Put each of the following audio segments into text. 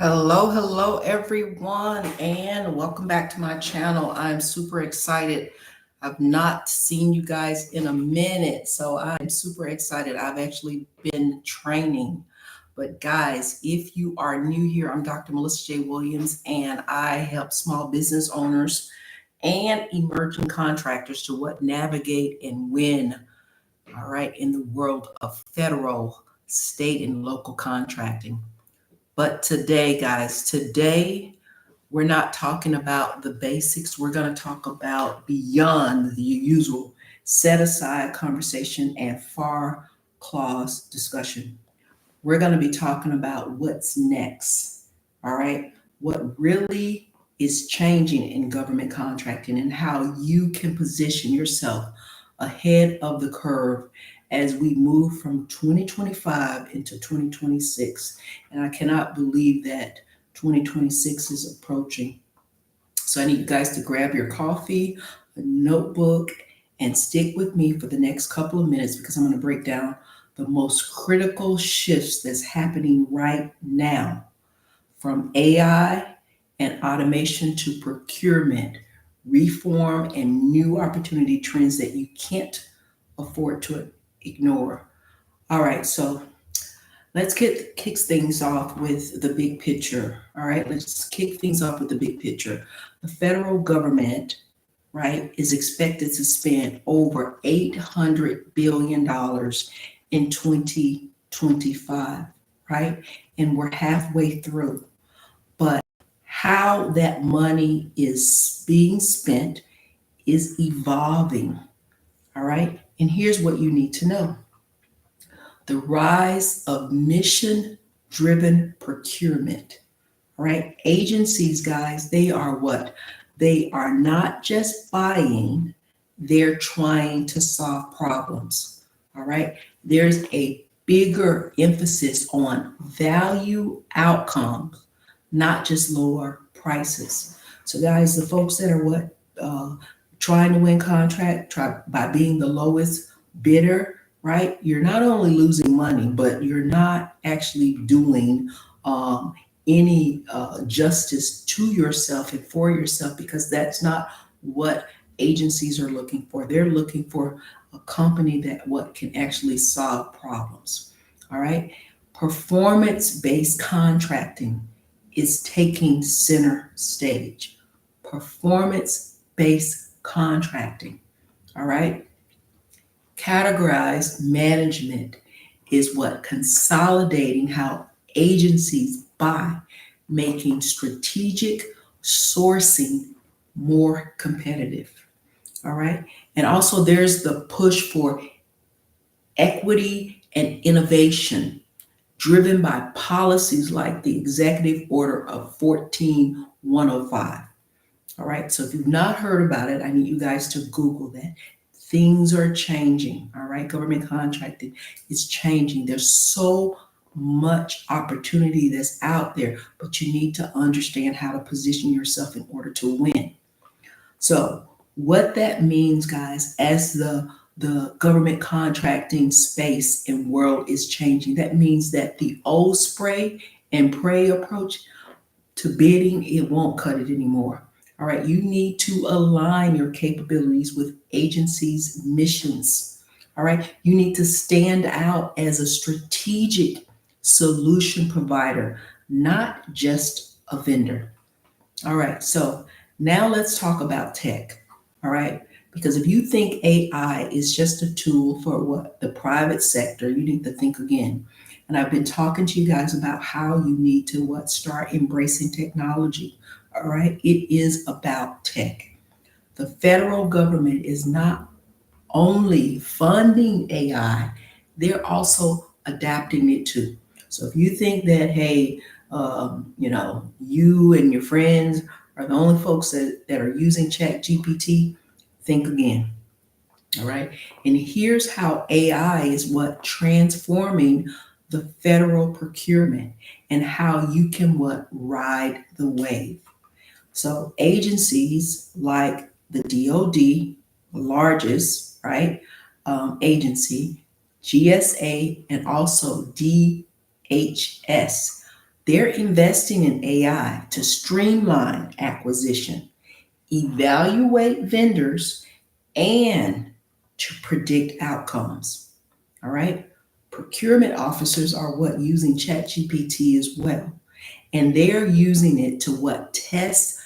Hello, everyone, and welcome back to my channel. I'm super excited. I've not seen you guys in a minute, so I'm super excited. I've actually been training. But guys, if you are new here, I'm Dr. Melissa J. Williams, and I help small business owners and emerging contractors to navigate and win, all right, in the world of federal, state, and local contracting. But today, guys, we're not talking about the basics. We're going to talk about beyond the usual set aside conversation and FAR clause discussion. We're going to be talking about what's next. All right. What really is changing in government contracting and how you can position yourself ahead of the curve as we move from 2025 into 2026. And I cannot believe that 2026 is approaching. So I need you guys to grab your coffee, a notebook, and stick with me for the next couple of minutes because I'm going to break down the most critical shifts that's happening right now, from AI and automation to procurement, reform, and new opportunity trends that you can't afford to ignore. All right, so let's kick things off with the big picture. All right, let's kick things off with the big picture. The federal government, right, is expected to spend over $800 billion in 2025, right? And we're halfway through. But how that money is being spent is evolving, all right? And here's what you need to know: the rise of mission driven procurement, all right? Agencies, guys, they are what? They are not just buying, they're trying to solve problems, all right? There's a bigger emphasis on value outcomes, not just lower prices. So, guys, the folks that are trying to win contract by being the lowest bidder, right? You're not only losing money, but you're not actually doing any justice to yourself and for yourself, because that's not what agencies are looking for. They're looking for a company that can actually solve problems. All right. Performance-based contracting is taking center stage. Performance-based contracting. All right. Categorized management is consolidating how agencies buy, making strategic sourcing more competitive. All right. And also, there's the push for equity and innovation driven by policies like the Executive Order of 14105. All right. So if you've not heard about it, I need you guys to Google that. Things are changing. All right. Government contracting is changing. There's so much opportunity that's out there, but you need to understand how to position yourself in order to win. So what that means, guys, as the government contracting space and world is changing, that means that the old spray and pray approach to bidding, it won't cut it anymore. All right, you need to align your capabilities with agencies' missions. All right, you need to stand out as a strategic solution provider, not just a vendor. All right, so now let's talk about tech. All right, because if you think AI is just a tool for the private sector, you need to think again. And I've been talking to you guys about how you need to start embracing technology. All right, it is about tech. The federal government is not only funding AI, they're also adapting it too. So if you think that, hey, you and your friends are the only folks that are using Chat GPT, think again. All right. And here's how AI is transforming the federal procurement and how you can ride the wave. So agencies like the DoD, the largest, right, agency, GSA, and also DHS, They're investing in AI to streamline acquisition, evaluate vendors, and to predict outcomes. All right. Procurement officers are what using ChatGPT as well. And they're using it to what test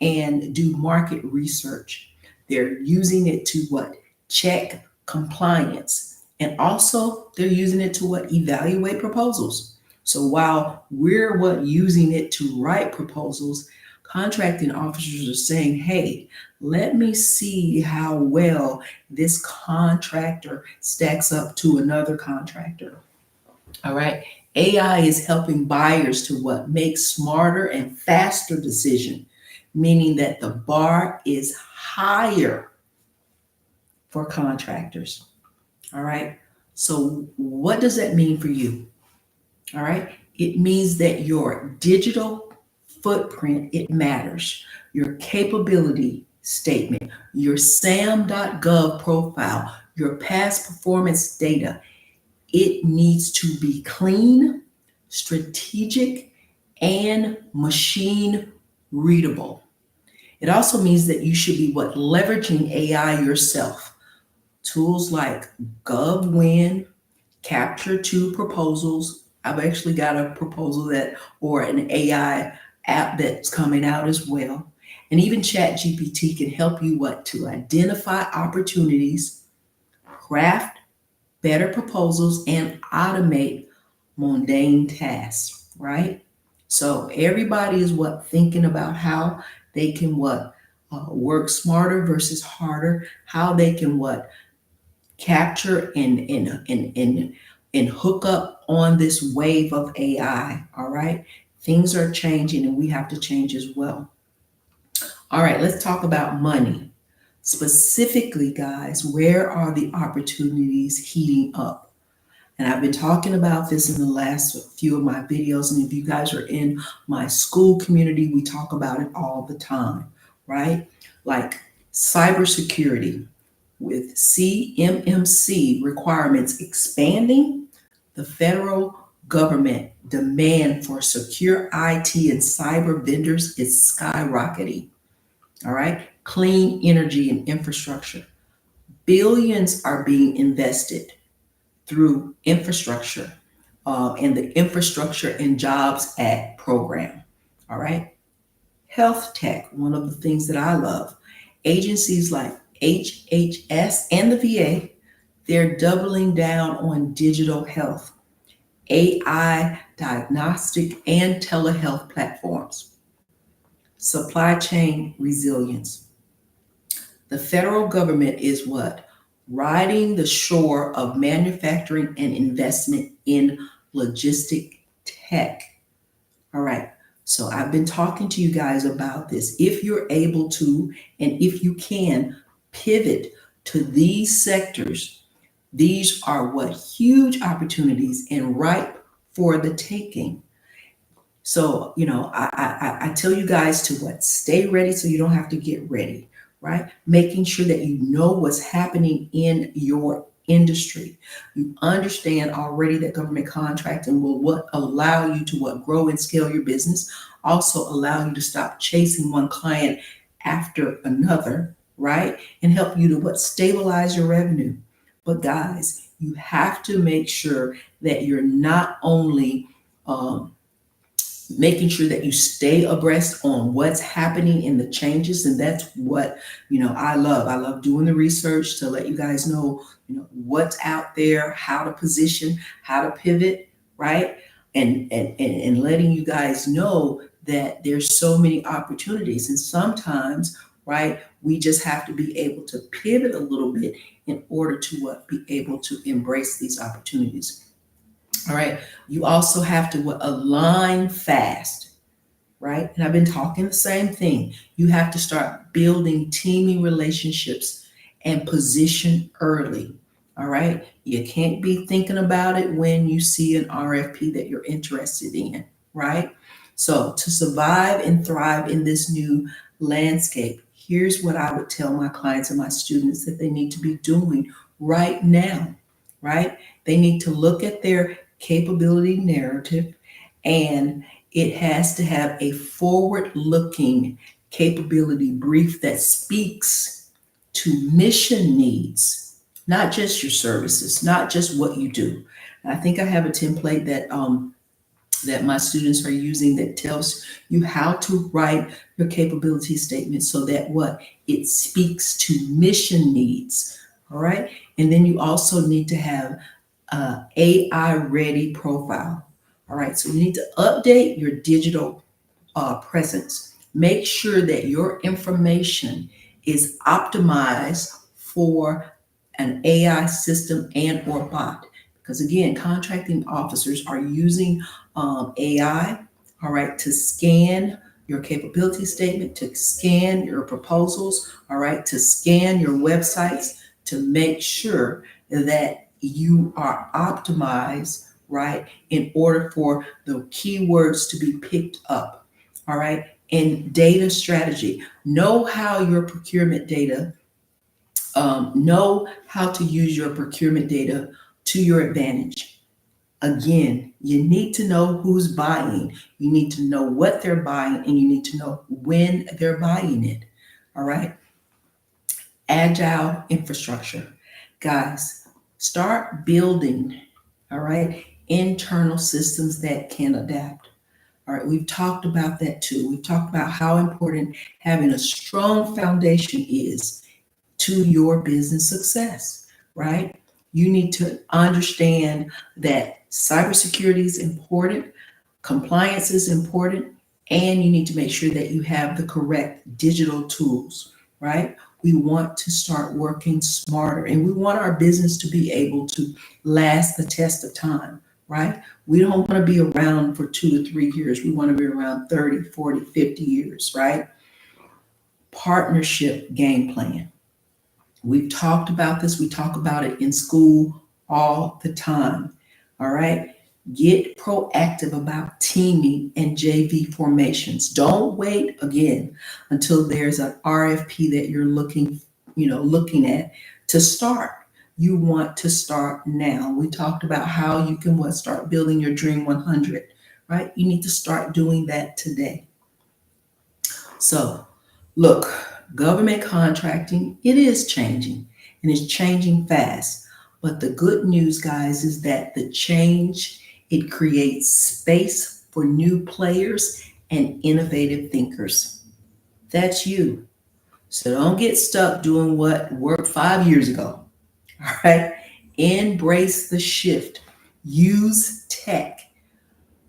and do market research. They're using it to what check compliance. And also they're using it to what evaluate proposals. So while we're what using it to write proposals, contracting officers are saying, hey, let me see how well this contractor stacks up to another contractor. All right. AI is helping buyers to what makes smarter and faster decision, meaning that the bar is higher for contractors. All right. So what does that mean for you? All right. It means that your digital footprint, it matters. Your capability statement, your sam.gov profile, your past performance data, it needs to be clean, strategic, and machine readable. It also means that you should be what leveraging AI yourself. Tools like Govwin, Capture Two proposals. I've actually got a proposal that or an AI app that's coming out as well. And even ChatGPT can help you what to identify opportunities, craft better proposals, and automate mundane tasks, right? So everybody is what thinking about how they can what work smarter versus harder, how they can what capture and hook up on this wave of AI. All right, things are changing, and we have to change as well. All right, let's talk about money. Specifically, guys, where are the opportunities heating up? And I've been talking about this in the last few of my videos. And if you guys are in my school community, we talk about it all the time, right? Like cybersecurity with CMMC requirements expanding, the federal government demand for secure IT and cyber vendors is skyrocketing. All right. Clean energy and infrastructure. Billions are being invested through infrastructure and the Infrastructure and Jobs Act program. All right. Health tech, one of the things that I love. Agencies like HHS and the VA, they're doubling down on digital health, AI diagnostic and telehealth platforms. Supply chain resilience. The federal government is what? Riding the shore of manufacturing and investment in logistic tech. All right. So I've been talking to you guys about this. If you're able to, and if you can, pivot to these sectors, these are what huge opportunities and ripe for the taking. So, I tell you guys to what? Stay ready so you don't have to get ready, right? Making sure that you know what's happening in your industry. You understand already that government contracting will what allow you to what grow and scale your business, also allow you to stop chasing one client after another, right? And help you to what stabilize your revenue. But guys, you have to make sure that you're not only making sure that you stay abreast on what's happening in the changes. And that's what I love doing the research to let you guys know what's out there, how to position, how to pivot, right? And letting you guys know that there's so many opportunities. And sometimes, right, we just have to be able to pivot a little bit in order to what be able to embrace these opportunities. All right. You also have to align fast, right? And I've been talking the same thing. You have to start building teaming relationships and position early. All right. You can't be thinking about it when you see an RFP that you're interested in, right? So to survive and thrive in this new landscape, here's what I would tell my clients and my students that they need to be doing right now, right? They need to look at their capability narrative and It has to have a forward-looking capability brief that speaks to mission needs, not just your services, not just what you do. I think I have a template that my students are using that tells you how to write your capability statement so that what it speaks to mission needs. All right. And then you also need to have AI ready profile. All right. So you need to update your digital presence. Make sure that your information is optimized for an AI system and or bot. Because again, contracting officers are using AI, all right, to scan your capability statement, to scan your proposals, all right, to scan your websites to make sure that you are optimized, right, in order for the keywords to be picked up, all right, and data strategy. Know how your procurement data know how to use your procurement data to your advantage. Again, you need to know who's buying. You need to know what they're buying, and you need to know when they're buying it. All right. Agile infrastructure. Guys, start building, all right, internal systems that can adapt. All right, we've talked about that too. We've talked about how important having a strong foundation is to your business success, right? You need to understand that cybersecurity is important, compliance is important, and you need to make sure that you have the correct digital tools, right? We want to start working smarter and we want our business to be able to last the test of time, right? We don't want to be around for 2 to 3 years. We want to be around 30, 40, 50 years, right? Partnership game plan. We've talked about this. We talk about it in school all the time. All right. Get proactive about teaming and JV formations. Don't wait again until there's an RFP that you're looking at to start. You want to start now. We talked about how you can start building your Dream 100, right? You need to start doing that today. So, look, government contracting, it is changing and it's changing fast. But the good news, guys, is that the change, it creates space for new players and innovative thinkers. That's you. So don't get stuck doing what worked 5 years ago. All right. Embrace the shift. Use tech.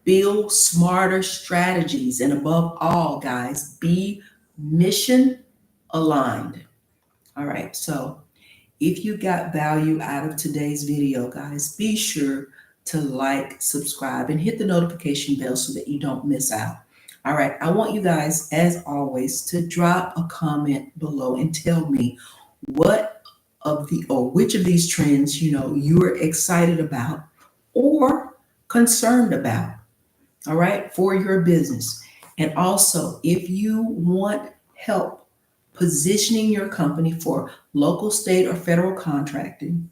Build smarter strategies. And above all, guys, be mission aligned. All right. So if you got value out of today's video, guys, be sure to like, subscribe, and hit the notification bell so that you don't miss out. All right. I want you guys, as always, to drop a comment below and tell me which of these trends, you're excited about or concerned about. All right, for your business. And also, if you want help positioning your company for local, state, or federal contracting,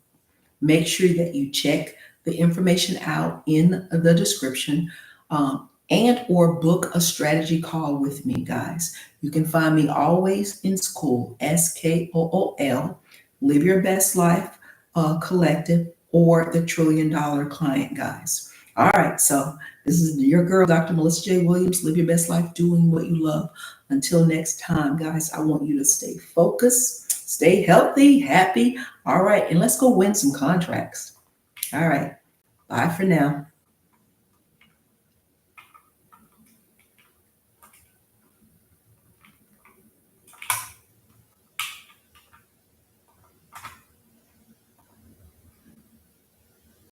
make sure that you check the information out in the description and or book a strategy call with me, guys. You can find me always in school, SKOOL, Live Your Best Life Collective, or the $1 Trillion Client, guys. All right, so this is your girl, Dr. Melissa J. Williams. Live your best life doing what you love. Until next time, guys, I want you to stay focused, stay healthy, happy. All right, and let's go win some contracts. All right, bye for now.